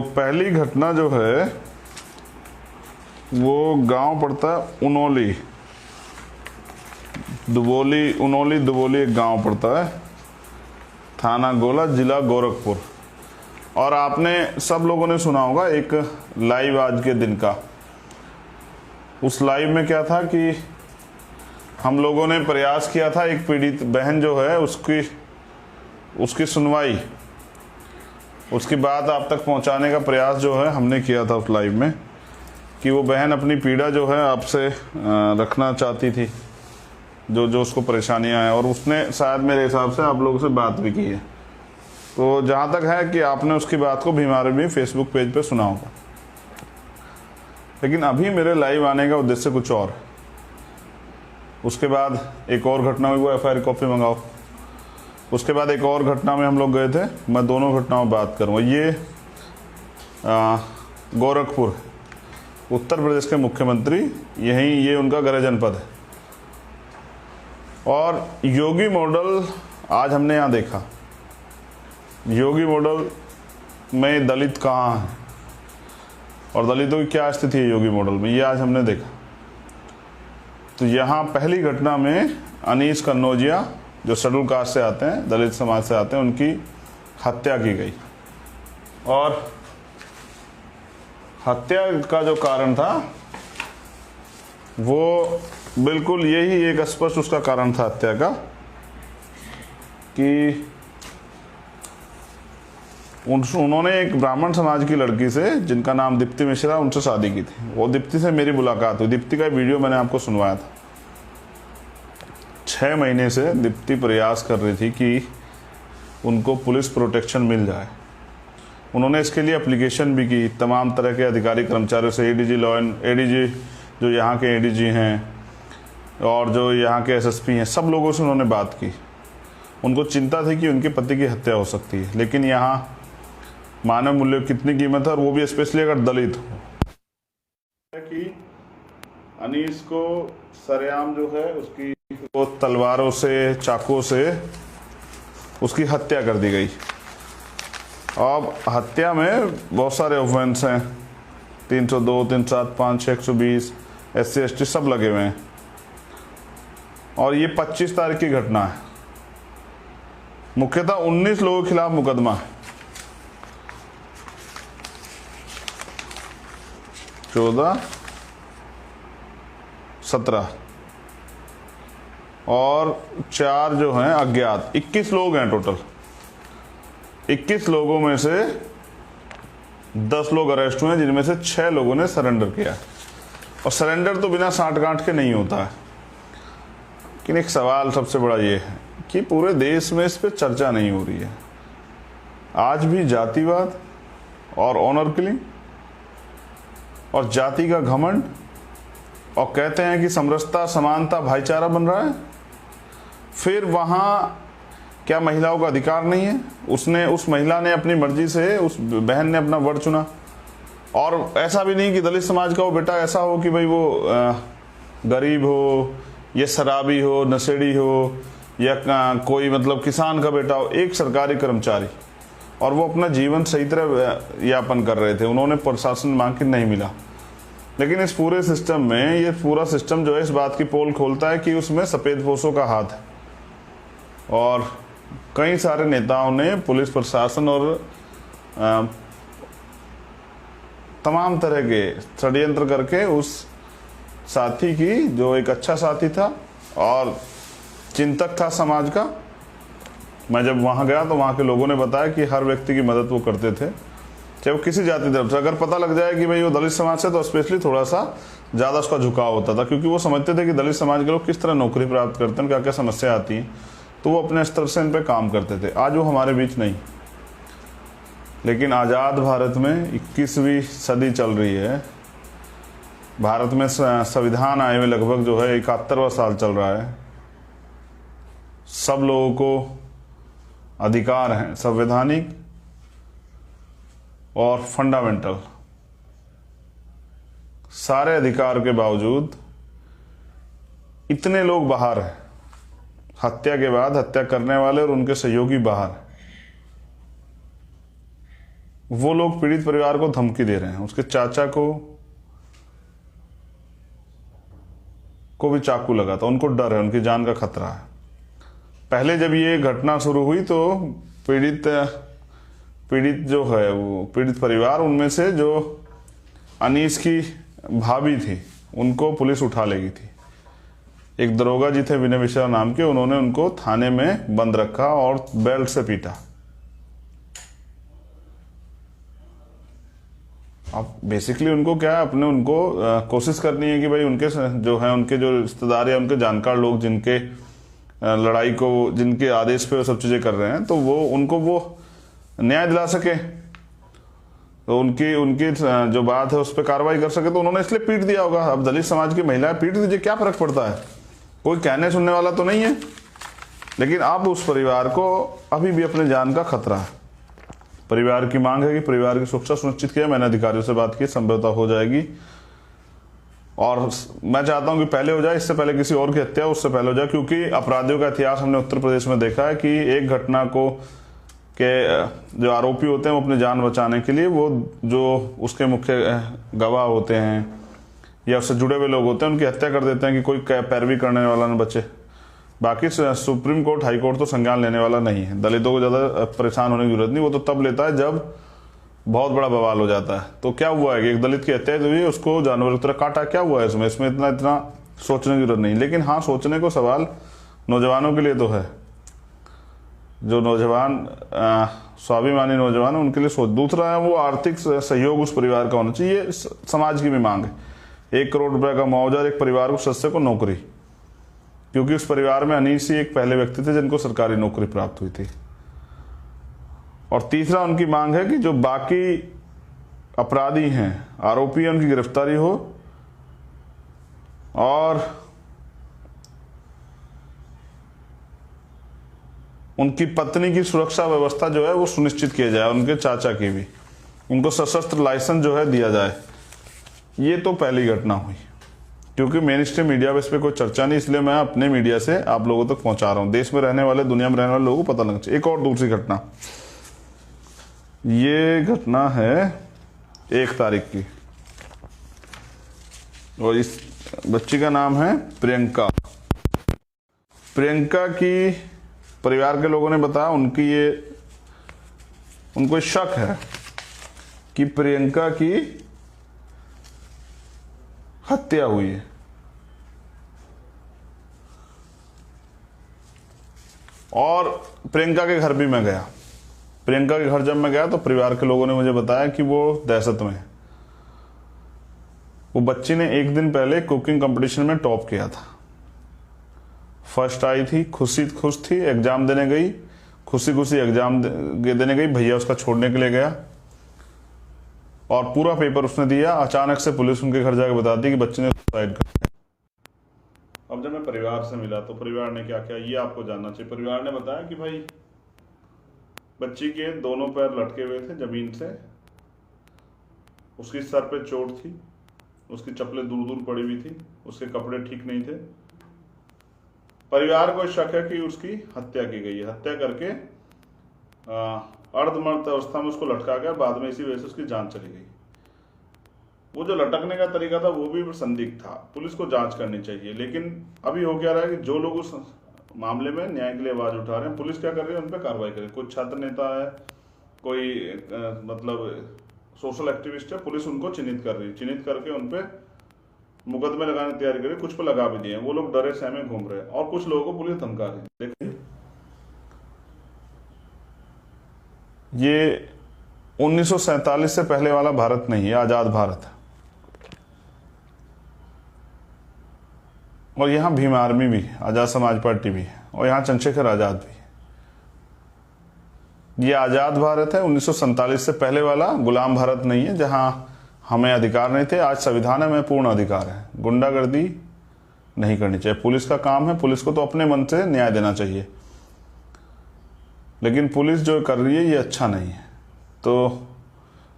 पहली घटना जो है वो गांव पड़ता है उनोली दुबोली एक गांव पड़ता है, थाना गोला, जिला गोरखपुर। और आपने सब लोगों ने सुना होगा एक लाइव आज के दिन का। उस लाइव में क्या था कि हम लोगों ने प्रयास किया था एक पीड़ित बहन जो है उसकी सुनवाई, उसकी बात आप तक पहुंचाने का प्रयास जो है हमने किया था उस लाइव में, कि वो बहन अपनी पीड़ा जो है आपसे रखना चाहती थी, जो उसको परेशानियां हैं, और उसने शायद मेरे हिसाब से आप लोगों से बात भी की है। तो जहाँ तक है कि आपने उसकी बात को भी हमारे भी फेसबुक पेज पे सुना होगा। लेकिन अभी मेरे लाइव आने का उद्देश्य कुछ और। उसके बाद एक और घटना हुई, वो FIR कॉपी मंगाओ। उसके बाद एक और घटना में हम लोग गए थे, मैं दोनों घटनाओं में बात करूँगा। ये गोरखपुर, उत्तर प्रदेश के मुख्यमंत्री, ये उनका गृह जनपद है। और योगी मॉडल आज हमने यहाँ देखा। योगी मॉडल में दलित कहाँ है और दलितों की क्या स्थिति है योगी मॉडल में, ये आज हमने देखा। तो यहाँ पहली घटना में अनीस कन्नौजिया, जो शेड्यूल कास्ट से आते हैं, दलित समाज से आते हैं, उनकी हत्या की गई। और हत्या का जो कारण था वो बिल्कुल यही एक स्पष्ट उसका कारण था हत्या का, कि उन्होंने एक ब्राह्मण समाज की लड़की से, जिनका नाम दीप्ति मिश्रा, उनसे शादी की थी। वो दीप्ति से मेरी मुलाकात हुई। दीप्ति का वीडियो मैंने आपको सुनवाया था। 6 महीने से दीप्ति प्रयास कर रही थी कि उनको पुलिस प्रोटेक्शन मिल जाए। उन्होंने इसके लिए एप्लीकेशन भी की तमाम तरह के अधिकारी कर्मचारियों से, ADG जो यहाँ के ADG हैं और जो यहाँ के SSP हैं, सब लोगों से उन्होंने बात की। उनको चिंता थी कि उनके पति की हत्या हो सकती है। लेकिन यहाँ मानव मूल्य कितनी कीमत है, और वो भी स्पेशली अगर दलित हो। कि अनीस को सरेआम जो है उसकी वो तलवारों से, चाकुओं से उसकी हत्या कर दी गई। अब हत्या में बहुत सारे ऑफेंस हैं, 302, 375, 120, SC ST सब लगे हुए हैं। और ये 25 तारीख की घटना है। मुख्यतः 19 लोगों के खिलाफ मुकदमा है। 14, 17 और 4 जो हैं अज्ञात। 21 लोग हैं टोटल। 21 लोगों में से 10 लोग अरेस्ट हुए हैं, जिनमें से 6 लोगों ने सरेंडर किया है। और सरेंडर तो बिना साठ गांठ के नहीं होता है। लेकिन एक सवाल सबसे बड़ा ये है कि पूरे देश में इस पर चर्चा नहीं हो रही है। आज भी जातिवाद और ऑनर किलिंग और जाति का घमंड, और कहते हैं कि समरसता, समानता, भाईचारा बन रहा है। फिर वहाँ क्या महिलाओं का अधिकार नहीं है? उस महिला ने अपनी मर्जी से, उस बहन ने अपना वर चुना। और ऐसा भी नहीं कि दलित समाज का वो बेटा ऐसा हो कि भाई वो गरीब हो या शराबी हो, नशेड़ी हो, या कोई मतलब किसान का बेटा हो। एक सरकारी कर्मचारी, और वो अपना जीवन सही तरह यापन कर रहे थे। उन्होंने प्रशासन मांग के नहीं मिला। लेकिन इस पूरे सिस्टम में, ये पूरा सिस्टम जो है इस बात की पोल खोलता है कि उसमें सफेदपोशों का हाथ है। और कई सारे नेताओं ने, पुलिस प्रशासन और तमाम तरह के षड्यंत्र करके उस साथी की, जो एक अच्छा साथी था और चिंतक था समाज का, मैं जब वहाँ गया तो वहाँ के लोगों ने बताया कि हर व्यक्ति की मदद वो करते थे, चाहे वो किसी जाति तरफ से। अगर पता लग जाए कि भाई वो दलित समाज से, तो स्पेशली थोड़ा सा ज़्यादा उसका झुकाव होता था, क्योंकि वो समझते थे कि दलित समाज के लोग किस तरह नौकरी प्राप्त करते हैं, क्या क्या समस्या आती हैं, तो वो अपने स्तर से इन पर काम करते थे। आज वो हमारे बीच नहीं। लेकिन आज़ाद भारत में 21वीं सदी चल रही है। भारत में संविधान आए हुए लगभग जो है 71वां साल चल रहा है। सब लोगों को अधिकार हैं, संवैधानिक और फंडामेंटल। सारे अधिकार के बावजूद इतने लोग बाहर हैं। हत्या के बाद हत्या करने वाले और उनके सहयोगी बाहर। वो लोग पीड़ित परिवार को धमकी दे रहे हैं, उसके चाचा को भी चाकू लगा था, उनको डर है, उनकी जान का खतरा है। पहले जब ये घटना शुरू हुई तो पीड़ित जो है वो पीड़ित परिवार, उनमें से जो अनीस की भाभी थी उनको पुलिस उठा ले गई थी। एक दरोगा जी थे विनय मिश्रा नाम के, उन्होंने उनको थाने में बंद रखा और बेल्ट से पीटा। अब बेसिकली उनको क्या है, अपने उनको कोशिश करनी है कि भाई उनके जो रिश्तेदार या उनके जानकार लोग जिनके लड़ाई को, जिनके आदेश पे वो सब चीजें कर रहे हैं, तो उनको न्याय दिला सके, तो उनकी जो बात है उस पर कार्रवाई कर सके। तो उन्होंने इसलिए पीट दिया होगा। अब दलित समाज की महिलाएं पीट दीजिए, क्या फर्क पड़ता है, कोई कहने सुनने वाला तो नहीं है। लेकिन अब उस परिवार को अभी भी अपने जान का खतरा है। परिवार की मांग है कि परिवार की सुरक्षा सुनिश्चित किया। मैंने अधिकारियों से बात की, संभवतः हो जाएगी, और मैं चाहता हूं कि पहले हो जाए, इससे पहले किसी और की हत्या उससे पहले हो जाए, क्योंकि अपराधियों का इतिहास हमने उत्तर प्रदेश में देखा है कि एक घटना के जो आरोपी होते हैं वो अपनी जान बचाने के लिए वो जो उसके मुख्य गवाह होते हैं या उससे जुड़े हुए लोग होते हैं उनकी हत्या कर देते हैं कि कोई पैरवी करने वाला न बचे। बाकी सुप्रीम कोर्ट, हाई कोर्ट तो संज्ञान लेने वाला नहीं है। दलितों को ज़्यादा परेशान होने की जरूरत नहीं, वो तो तब लेता है जब बहुत बड़ा बवाल हो जाता है। तो क्या हुआ है कि एक दलित की हत्या हुई, उसको जानवर की तरह काटा, क्या हुआ है इसमें इतना सोचने की जरूरत नहीं। लेकिन हाँ, सोचने को सवाल नौजवानों के लिए तो है, जो नौजवान स्वाभिमानी नौजवान है उनके लिए सोच। दूसरा है वो आर्थिक सहयोग उस परिवार का होना चाहिए, ये समाज की भी मांग है। 1 करोड़ रुपए का मुआवजा, एक परिवार को सदस्य को नौकरी, क्योंकि उस परिवार में अनीस ही एक पहले व्यक्ति थे जिनको सरकारी नौकरी प्राप्त हुई थी। और तीसरा उनकी मांग है कि जो बाकी अपराधी हैं, आरोपी हैं, उनकी गिरफ्तारी हो और उनकी पत्नी की सुरक्षा व्यवस्था जो है वो सुनिश्चित किया जाए, उनके चाचा की भी, उनको सशस्त्र लाइसेंस जो है दिया जाए। ये तो पहली घटना हुई, क्योंकि मेन स्ट्रीम मीडिया पे इस पर कोई चर्चा नहीं, इसलिए मैं अपने मीडिया से आप लोगों तक पहुंचा रहा हूं। देश में रहने वाले, दुनिया में रहने वाले लोगों को पता लगना चाहिए। एक और दूसरी घटना, ये घटना है 1 तारीख की, और इस बच्ची का नाम है प्रियंका। प्रियंका की परिवार के लोगों ने बताया उनको शक है कि प्रियंका की हत्या हुई है। और प्रियंका के घर भी मैं गया। प्रियंका के घर जब मैं गया तो परिवार के लोगों ने मुझे बताया कि वो दहशत में है। वो बच्ची ने 1 दिन पहले कुकिंग कंपटीशन में टॉप किया था, फर्स्ट आई थी, खुश थी, एग्जाम देने गई, खुशी एग्जाम देने गई, भैया उसका छोड़ने के लिए गया और पूरा पेपर उसने दिया। अचानक से पुलिस उनके घर जाकर बताती कि बच्चे ने सुसाइड कर लिया। अब जब मैं परिवार से मिला तो परिवार ने क्या किया, ये आपको जानना चाहिए। परिवार ने बताया कि भाई बच्ची के दोनों पैर लटके हुए थे जमीन से, उसकी सर पे चोट थी, उसकी चप्पलें दूर दूर पड़ी हुई थी, उसके कपड़े ठीक नहीं थे। परिवार को शक है कि उसकी हत्या की गई है। हत्या करके अर्धमर्त अवस्था में उसको लटका गया, बाद में इसी वजह से उसकी जान चली गई। वो जो लटकने का तरीका था वो भी संदिग्ध था, पुलिस को जांच करनी चाहिए। लेकिन अभी हो क्या रहा है कि जो लोग उस मामले में न्याय के लिए आवाज उठा रहे हैं, पुलिस क्या कर रही है, उन पर कार्रवाई करे। कोई छात्र नेता है, कोई मतलब सोशल एक्टिविस्ट है, पुलिस उनको चिन्हित कर रही है, चिन्हित करके उन पे मुकदमे लगाने की तैयारी करी, कुछ पे लगा भी दिए। वो लोग डरे सहमे घूम रहे हैं और कुछ लोगों को पुलिस धमका रही है। देखिए, ये 1947 से पहले वाला भारत नहीं है, आजाद भारत है। और यहाँ भीम आर्मी भी है, आजाद समाज पार्टी भी है, और यहाँ चंद्रशेखर आजाद भी है। ये आजाद भारत है, 1947 से पहले वाला गुलाम भारत नहीं है, जहां हमें अधिकार नहीं थे। आज संविधान में पूर्ण अधिकार है। गुंडागर्दी नहीं करनी चाहिए, पुलिस का काम है, पुलिस को तो अपने मन से न्याय देना चाहिए। लेकिन पुलिस जो कर रही है ये अच्छा नहीं है। तो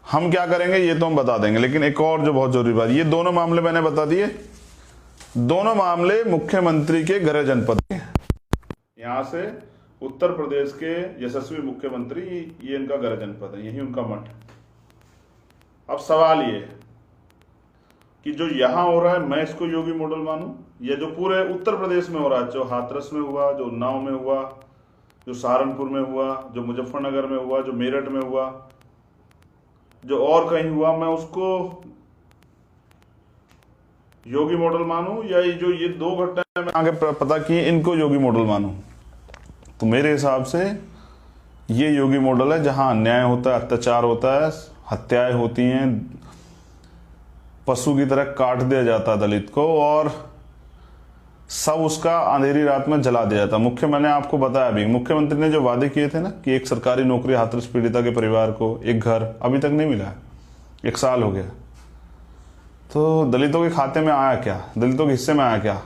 हम क्या करेंगे ये तो हम बता देंगे। लेकिन एक और जो बहुत जरूरी बात, ये दोनों मामले मैंने बता दिए, दोनों मामले मुख्यमंत्री के गृह जनपद के हैं। यहाँ से उत्तर प्रदेश के यशस्वी मुख्यमंत्री, ये इनका गृह जनपद है, यही उनका मठ है। अब सवाल ये कि जो यहां हो रहा है मैं इसको योगी मॉडल मानूं, या जो पूरे उत्तर प्रदेश में हो रहा है, जो हाथरस में हुआ, जो उन्नाव में हुआ, जो सहारनपुर में हुआ, जो मुजफ्फरनगर में हुआ, जो मेरठ में हुआ, जो और कहीं हुआ, मैं उसको योगी मॉडल मानूं, या ये दो घटनाएं मैं आगे पता की इनको योगी मॉडल मानूं? तो मेरे हिसाब से ये योगी मॉडल है, जहां अन्याय होता है, अत्याचार होता है, हत्याएं होती हैं, पशु की तरह काट दिया जाता है दलित को, और सब उसका अंधेरी रात में जला दिया जाता। मैंने आपको बताया अभी, मुख्यमंत्री ने जो वादे किए थे ना कि एक सरकारी नौकरी हाथरस पीड़िता के परिवार को, एक घर, अभी तक नहीं मिला है, 1 साल हो गया। तो दलितों के खाते में आया क्या, दलितों के हिस्से में आया क्या?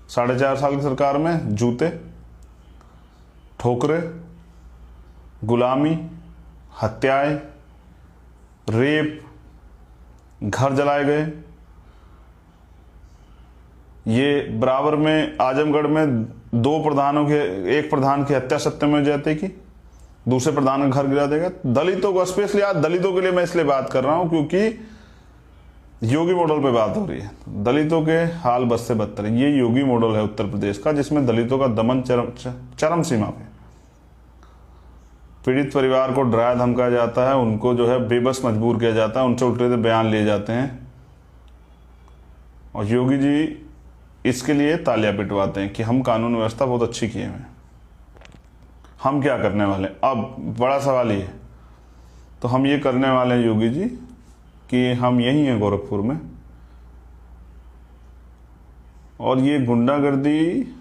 4.5 साल की सरकार में जूते, ठोकरे, गुलामी, हत्याएं, रेप, घर जलाए गए। ये बराबर में आजमगढ़ में 2 प्रधानों के, एक प्रधान की हत्या सत्यमेव जयते की, दूसरे प्रधान का घर गिरा देगा। दलितों को स्पेशली, आज दलितों के लिए मैं इसलिए बात कर रहा हूं क्योंकि योगी मॉडल पे बात हो रही है। दलितों के हाल बद से बदतर है। ये योगी मॉडल है उत्तर प्रदेश का, जिसमें दलितों का दमन चरम सीमा पे। पीड़ित परिवार को डराया धमकाया जाता है, उनको जो है बेबस मजबूर किया जाता है, उनसे उल्टे बयान लिए जाते हैं, और योगी जी इसके लिए तालियां पिटवाते हैं कि हम कानून व्यवस्था बहुत अच्छी किए हैं। हम क्या करने वाले? अब बड़ा सवाल ये, तो हम ये करने वाले हैं योगी जी कि हम यही हैं गोरखपुर में, और ये गुंडागर्दी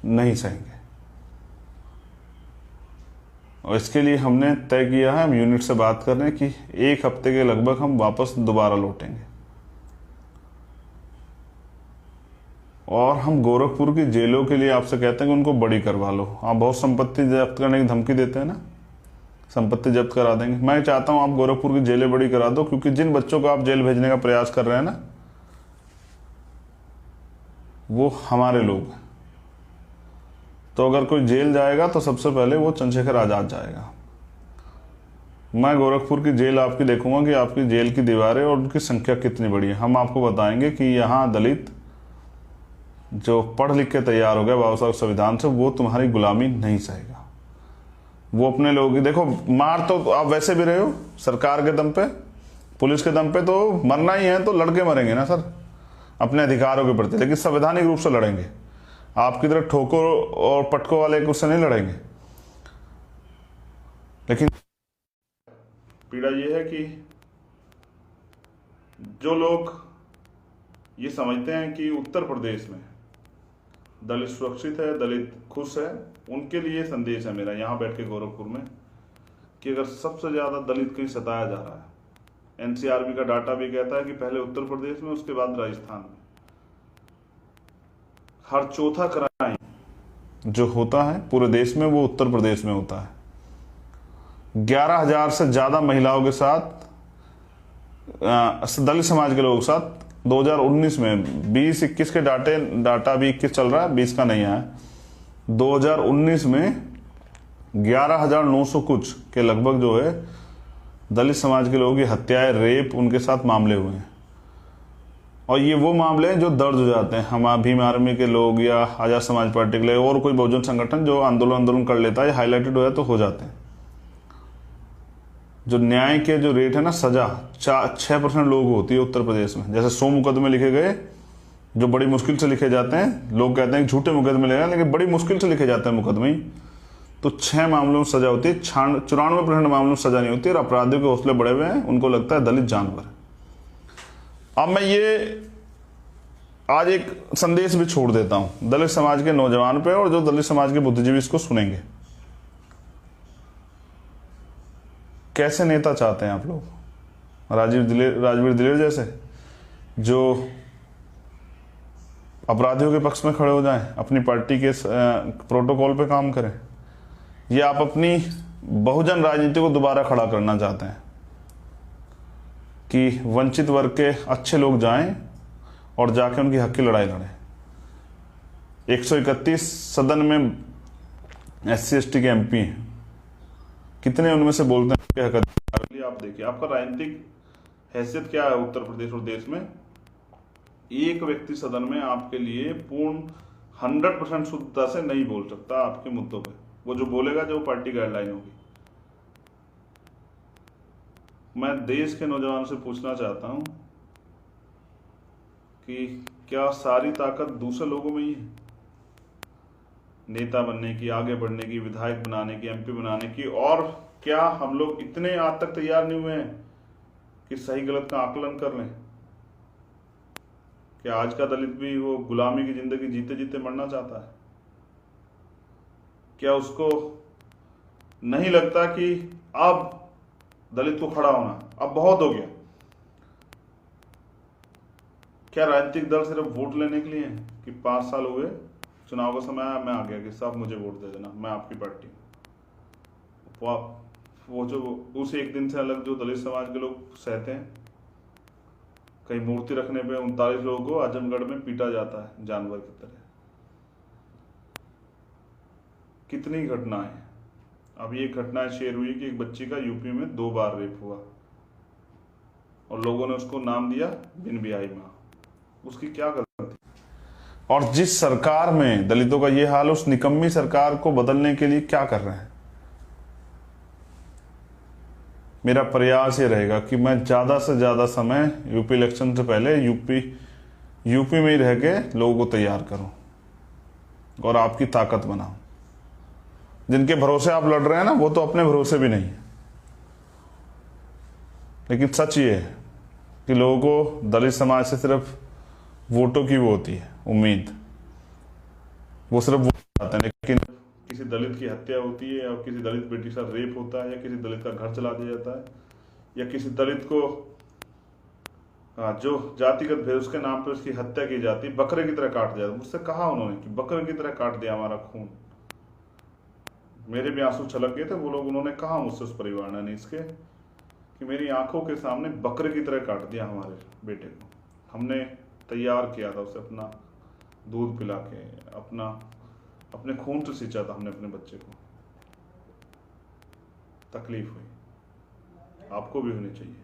नहीं सहेंगे, और इसके लिए हमने तय किया है, हम यूनिट से बात कर रहे हैं कि 1 हफ्ते के लगभग हम वापस दोबारा लौटेंगे, और हम गोरखपुर की जेलों के लिए आपसे कहते हैं कि उनको बड़ी करवा लो। आप बहुत संपत्ति जब्त करने की धमकी देते हैं ना, संपत्ति जब्त करा देंगे। मैं चाहता हूं आप गोरखपुर की जेलें बड़ी करा दो, क्योंकि जिन बच्चों को आप जेल भेजने का प्रयास कर रहे हैं ना, वो हमारे लोग हैं। तो अगर कोई जेल जाएगा तो सबसे पहले वो चंद्रशेखर आजाद जाएगा। मैं गोरखपुर की जेल आपकी देखूंगा कि आपकी जेल की दीवारें और उनकी संख्या कितनी बड़ी है। हम आपको बताएंगे कि यहाँ दलित जो पढ़ लिख के तैयार हो गया बाबा साहब संविधान से, वो तुम्हारी गुलामी नहीं सहेगा। वो अपने लोगों की, देखो मार तो आप वैसे भी रहे हो सरकार के दम पे, पुलिस के दम पे, तो मरना ही है तो लड़के मरेंगे ना सर अपने अधिकारों के प्रति, लेकिन संवैधानिक रूप से लड़ेंगे। आपकी तरह ठोकर और पटकों वाले उससे नहीं लड़ेंगे। लेकिन पीड़ा यह है कि जो लोग ये समझते हैं कि उत्तर प्रदेश में दलित सुरक्षित है, दलित खुश है, उनके लिए संदेश है मेरा यहाँ बैठ के गोरखपुर में कि अगर सबसे ज्यादा दलित कहीं सताया जा रहा है, एनसीआरबी का डाटा भी कहता है कि पहले उत्तर प्रदेश में, उसके बाद राजस्थान में। हर चौथा क्राइम जो होता है पूरे देश में वो उत्तर प्रदेश में होता है। 11,000 से ज्यादा महिलाओं के साथ, दलित समाज के लोगों के साथ 2019 में, 20-21 के डाटा भी 21 चल रहा है, 20 का नहीं आया। 2019 में 11,900 कुछ के लगभग जो है दलित समाज के लोगों की हत्याएं, रेप, उनके साथ मामले हुए हैं। और ये वो मामले हैं जो दर्ज हो जाते हैं। हम भीम आर्मी के लोग या आजाद समाज पार्टी के लोग और कोई बहुजन संगठन जो आंदोलन कर लेता है, हाईलाइटेड हो जाए तो हो जाते हैं। जो न्याय के जो रेट है ना, सजा 6% लोगों को होती है उत्तर प्रदेश में। जैसे 100 मुकदमे लिखे गए जो बड़ी मुश्किल से लिखे जाते हैं, लोग कहते हैं कि झूठे मुकदमे ले, लेकिन बड़ी मुश्किल से लिखे जाते हैं मुकदमे, तो 6 मामलों में सजा होती है। 94% मामलों में सजा नहीं होती, और अपराधियों के हौसले बढ़े हुए हैं, उनको लगता है दलित जानवर। अब मैं ये आज एक संदेश भी छोड़ देता हूं दलित समाज के नौजवान पे, और जो दलित समाज के बुद्धिजीवी इसको सुनेंगे। कैसे नेता चाहते हैं आप लोग? राजवीर दिलेर जैसे, जो अपराधियों के पक्ष में खड़े हो जाएं, अपनी पार्टी के प्रोटोकॉल पे काम करें, या आप अपनी बहुजन राजनीति को दोबारा खड़ा करना चाहते हैं कि वंचित वर्ग के अच्छे लोग जाएं और जाके उनकी हक की लड़ाई लड़ें? 131 सदन में SC ST के MP हैं, कितने उनमें से बोलते हैं कि हक अधिकार। आप देखिए आपका राजनीतिक हैसियत क्या है उत्तर प्रदेश और देश में। एक व्यक्ति सदन में आपके लिए पूर्ण 100% शुद्धता से नहीं बोल सकता आपके मुद्दों पे। वो जो बोलेगा जो पार्टी गाइडलाइन होगी। मैं देश के नौजवान से पूछना चाहता हूं कि क्या सारी ताकत दूसरे लोगों में ही है? नेता बनने की, आगे बढ़ने की, विधायक बनाने की, एमपी बनाने की। और क्या हम लोग इतने आज तक तैयार नहीं हुए हैं कि सही गलत का आकलन कर लें? क्या आज का दलित भी वो गुलामी की जिंदगी जीते जीते मरना चाहता है? क्या उसको नहीं लगता कि अब दलित को खड़ा होना अब बहुत हो गया? क्या राजनीतिक दल सिर्फ वोट लेने के लिए है कि 5 साल हुए, चुनाव का समय आया, मैं आ गया कि साहब मुझे वोट दे देना, मैं आपकी पार्टी। वो जो उस एक दिन से अलग जो दलित समाज के लोग सहते हैं, कहीं मूर्ति रखने पे 39 लोगों को आजमगढ़ में पीटा जाता है जानवर की तरह। कितनी घटनाएं। अब ये घटनाएं शेयर हुई कि एक बच्ची का यूपी में 2 बार रेप हुआ और लोगों ने उसको नाम दिया बिन ब्याही मां। उसकी क्या गलती थी? और जिस सरकार में दलितों का ये हाल, उस निकम्मी सरकार को बदलने के लिए क्या कर रहे हैं? मेरा प्रयास ये रहेगा कि मैं ज्यादा से ज्यादा समय यूपी इलेक्शन से पहले यूपी में ही रह के लोगों को तैयार करूं और आपकी ताकत बनाऊं। जिनके भरोसे आप लड़ रहे हैं ना, वो तो अपने भरोसे भी नहीं है। लेकिन सच ये है कि लोगों को दलित समाज से सिर्फ वोटों की वो होती है उम्मीद। वो सिर्फ वोट चाहते हैं, लेकिन किसी दलित की हत्या होती है, या किसी दलित बेटी के साथ रेप होता है, या किसी दलित का घर चला दिया जाता है, या किसी दलित को जो जातिगत भेद उसके नाम पे उसकी हत्या की जाती, बकरे की तरह काट दिया। मुझसे कहा उन्होंने कि बकरे की तरह काट दिया हमारा खून। मेरे भी आंसू छलक गए थे। वो लोग, उन्होंने कहा मुझसे उस परिवार ने इसके कि मेरी आंखों के सामने बकरे की तरह काट दिया हमारे बेटे को। हमने तैयार किया था उसे, अपना दूध पिला के, अपने खून से सींचा था हमने अपने बच्चे को। तकलीफ हुई, आपको भी होनी चाहिए।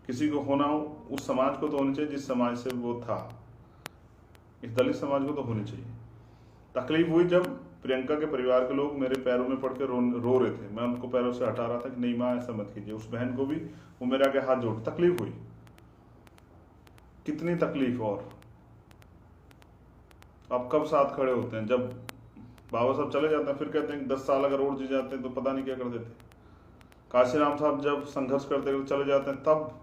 किसी को होना हो, उस समाज को तो होनी चाहिए जिस समाज से वो था। इस दलित समाज को तो होनी चाहिए। तकलीफ हुई जब प्रियंका के परिवार के लोग मेरे पैरों में पड़ के रो रहे थे। मैं उनको पैरों से हटा रहा था कि नहीं माँ ऐसा मत कीजिए। उस बहन को भी वो मेरे आगे हाथ जोड़, तकलीफ हुई। कितनी तकलीफ। और अब कब साथ खड़े होते हैं? जब बाबा साहब चले जाते हैं फिर कहते हैं कि 10 साल अगर और जी जाते हैं तो पता नहीं क्या कर देते। काशीराम साहब जब संघर्ष करते हुए चले जाते हैं, तब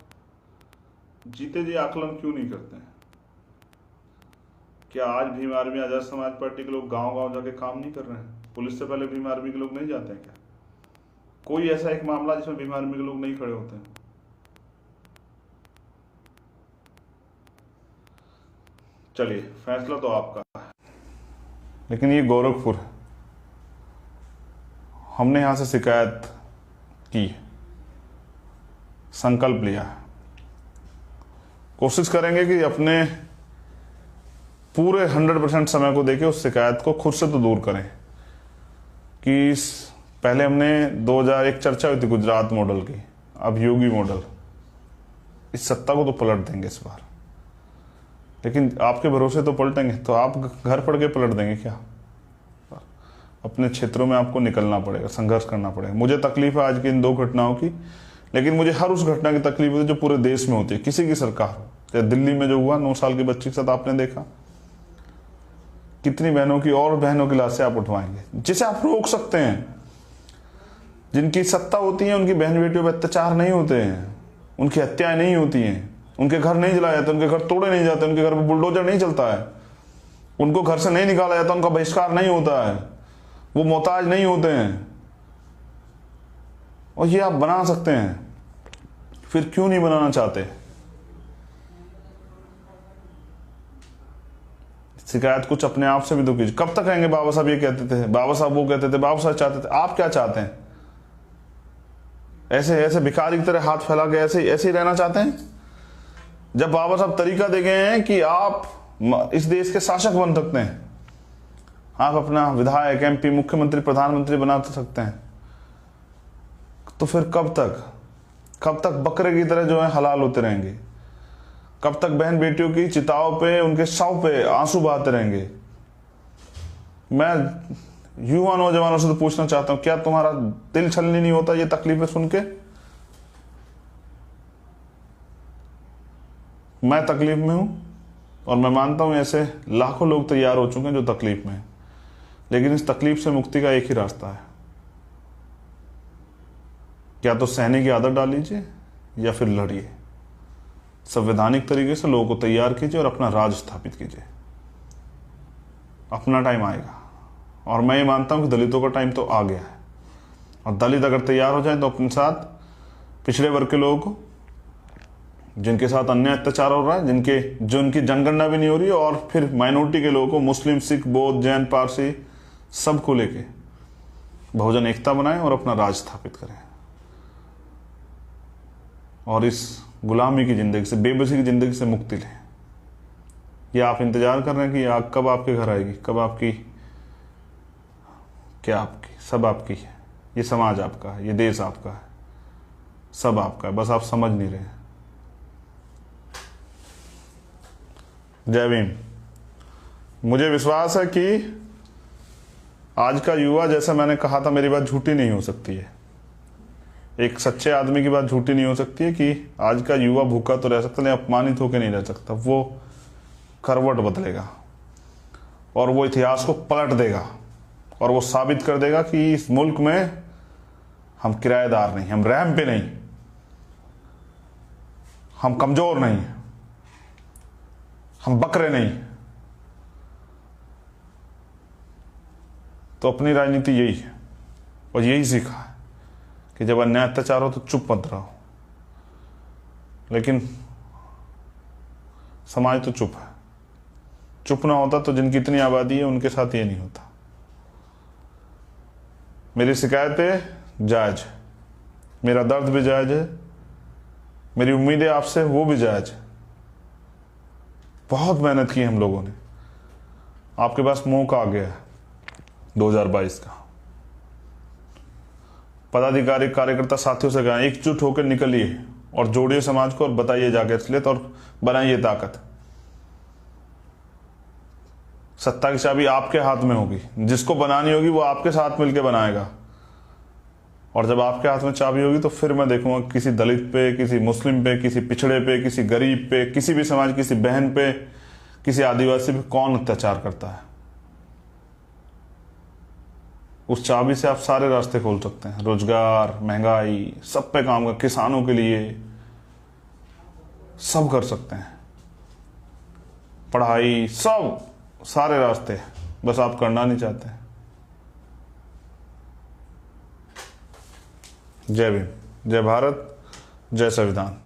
जीते जी आकलन क्यों नहीं करते हैं? क्या आज भीम आर्मी आजाद समाज पार्टी के लोग गांव गांव जाके काम नहीं कर रहे हैं? पुलिस से पहले भीम आर्मी के लोग नहीं जाते हैं क्या? कोई ऐसा एक मामला जिसमें भीम आर्मी के लोग नहीं खड़े होते हैं? चलिए, फैसला तो आपका है, लेकिन ये गोरखपुर है। हमने यहां से शिकायत की, संकल्प लिया है, कोशिश करेंगे कि अपने पूरे 100% समय को देके उस शिकायत को खुद से तो दूर करें। कि पहले हमने 2001 चर्चा हुई थी गुजरात मॉडल की, अब योगी मॉडल। इस सत्ता को तो पलट देंगे इस बार, लेकिन आपके भरोसे तो पलटेंगे तो आप घर पड़ के पलट देंगे क्या? अपने क्षेत्रों में आपको निकलना पड़ेगा, संघर्ष करना पड़ेगा। मुझे तकलीफ है आज की इन 2 घटनाओं की, लेकिन मुझे हर उस घटना की तकलीफ होती है जो पूरे देश में होती है, किसी की सरकार हो। जैसे दिल्ली में जो हुआ 9 साल की बच्ची के साथ, आपने देखा कितनी बहनों की और बहनों की लाशें आप उठवाएंगे, जिसे आप रोक सकते हैं। जिनकी सत्ता होती है उनकी बहन बेटियों पर अत्याचार नहीं होते हैं, उनकी हत्याएं नहीं होती हैं, उनके घर नहीं जलाए जाते, उनके घर तोड़े नहीं जाते, उनके घर पर बुलडोजर नहीं चलता है, उनको घर से नहीं निकाला जाता, उनका बहिष्कार नहीं होता है, वो मोहताज नहीं होते हैं। और ये आप बना सकते हैं, फिर क्यों नहीं बनाना चाहते? शिकायत कुछ अपने आप से भी तो कीजिए। कब तक कहेंगे बाबा साहब ये कहते थे, बाबा साहब वो कहते थे, बाबा साहब चाहते थे? आप क्या चाहते हैं? ऐसे भिखारी की तरह हाथ फैला के ऐसे ही रहना चाहते हैं? जब बाबा साहब तरीका दे गए हैं कि आप इस देश के शासक बन सकते हैं, आप अपना विधायक, एमपी, मुख्यमंत्री, प्रधानमंत्री बना सकते हैं, तो फिर कब तक बकरे की तरह जो है हलाल होते रहेंगे? कब तक बहन बेटियों की चिताओं पे, उनके शव पे आंसू बहाते रहेंगे? मैं युवा नौजवानों से तो पूछना चाहता हूं, क्या तुम्हारा दिल छलनी नहीं होता ये तकलीफें सुन के? मैं तकलीफ में हूं और मैं मानता हूं ऐसे लाखों लोग तैयार हो चुके हैं जो तकलीफ में हैं, लेकिन इस तकलीफ से मुक्ति का एक ही रास्ता है, क्या तो सहने की आदत डाल लीजिए या फिर लड़िए। संवैधानिक तरीके से लोगों को तैयार कीजिए और अपना राज स्थापित कीजिए। अपना टाइम आएगा और मैं ये मानता हूं कि दलितों का टाइम तो आ गया है, और दलित अगर तैयार हो जाए तो अपने साथ पिछड़े वर्ग के लोगों को, जिनके साथ अन्याय अत्याचार हो रहा है, जो उनकी जनगणना भी नहीं हो रही है, और फिर माइनॉरिटी के लोगों को, मुस्लिम, सिख, बौद्ध, जैन, पारसी, सबको लेके बहुजन एकता बनाएं और अपना राज स्थापित करें, और इस गुलामी की जिंदगी से, बेबसी की जिंदगी से मुक्ति लें। या आप इंतजार कर रहे हैं कि आग कब आपके घर आएगी, कब आपकी, क्या आपकी, सब आपकी है। ये समाज आपका है, ये देश आपका है, सब आपका है, बस आप समझ नहीं रहे हैं। जय भीम। मुझे विश्वास है कि आज का युवा, जैसा मैंने कहा था, मेरी बात झूठी नहीं हो सकती है, एक सच्चे आदमी की बात झूठी नहीं हो सकती है कि आज का युवा भूखा तो रह सकता लेकिन अपमानित होकर नहीं रह सकता। वो करवट बदलेगा और वो इतिहास को पलट देगा और वो साबित कर देगा कि इस मुल्क में हम किराएदार नहीं, हम रैम पे नहीं, हम कमजोर नहीं, हम बकरे नहीं। तो अपनी राजनीति यही है और यही सीखा है कि जब अन्याय अत्याचार हो तो चुप मत रहो, लेकिन समाज तो चुप है। चुप ना होता तो जिनकी इतनी आबादी है उनके साथ ये नहीं होता। मेरी शिकायतें जायज है, मेरा दर्द भी जायज है, मेरी उम्मीदें आपसे वो भी जायज है। बहुत मेहनत की हम लोगों ने, आपके पास मौका आ गया है 2022 का। पदाधिकारी, कार्यकर्ता साथियों से कहा, एकजुट होकर निकलिए और जोड़िए समाज को और बताइए जाके असलियत और बनाइए ताकत। सत्ता की चाबी आपके हाथ में होगी, जिसको बनानी होगी वो आपके साथ मिलकर बनाएगा, और जब आपके हाथ में चाबी होगी तो फिर मैं देखूंगा किसी दलित पे, किसी मुस्लिम पे, किसी पिछड़े पे, किसी गरीब पे, किसी भी समाज, किसी बहन पे, किसी आदिवासी पे कौन अत्याचार करता है। उस चाबी से आप सारे रास्ते खोल सकते हैं, रोजगार, महंगाई, सब पे काम कर, किसानों के लिए सब कर सकते हैं, पढ़ाई, सब, सारे रास्ते, बस आप करना नहीं चाहते हैं। जय भीम, जय भारत, जय संविधान।